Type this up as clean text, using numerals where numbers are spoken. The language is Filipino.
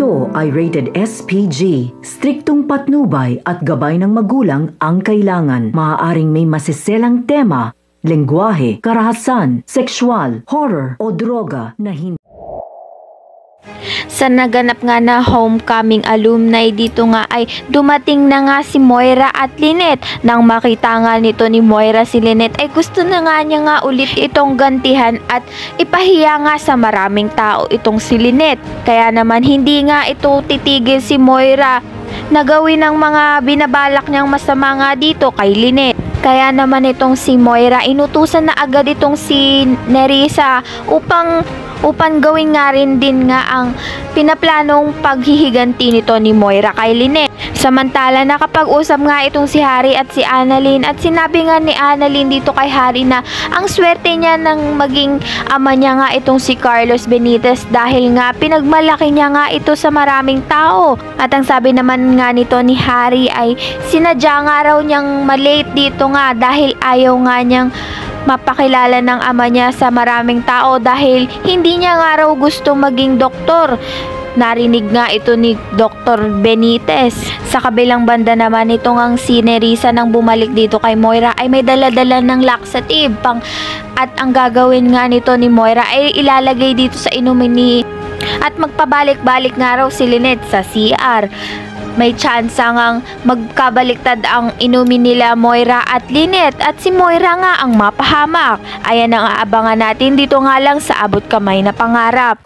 Ito ay rated SPG. Striktong patnubay at gabay ng magulang ang kailangan. Maaaring may masiselang tema, lengguwahe, karahasan, sexual, horror o droga na hindi. Sa naganap nga na homecoming alumni dito nga ay dumating na nga si Moira at Lynette. Nang makita nga nito ni Moira si Lynette ay gusto na nga niya nga ulit itong gantihan at ipahiya nga sa maraming tao itong si Lynette. Kaya naman hindi nga ito titigil si Moira na gawin ang mga binabalak niyang masama nga dito kay Lynette. Kaya naman itong si Moira inutusan na agad itong si Nerissa upang gawin nga rin din nga ang pinaplanong paghihiganti nito ni Moira kay Lynette. Samantala nakapag-usap nga itong si Harry at si Annalyn at sinabi nga ni Annalyn dito kay Harry na ang swerte niya nang maging ama niya nga itong si Carlos Benitez dahil nga pinagmalaki niya nga ito sa maraming tao. At ang sabi naman nga nito ni Harry ay sinadya nga raw niyang malate dito nga dahil ayaw nga niyang mapakilala ng ama niya sa maraming tao dahil hindi niya nga raw gusto maging doktor. Narinig nga ito ni Dr. Benitez. Sa kabilang banda naman itong ang si Nerissa nang bumalik dito kay Moira ay may dala-dala ng laxative at ang gagawin nga nito ni Moira ay ilalagay dito sa inumin ni at magpabalik-balik nga raw si Lynette sa CR. May chance ngang magkabaliktad ang inumin nila Moira at Lynette at si Moira nga ang mapahamak. Ayan ang aabangan natin dito nga lang sa Abot Kamay na Pangarap.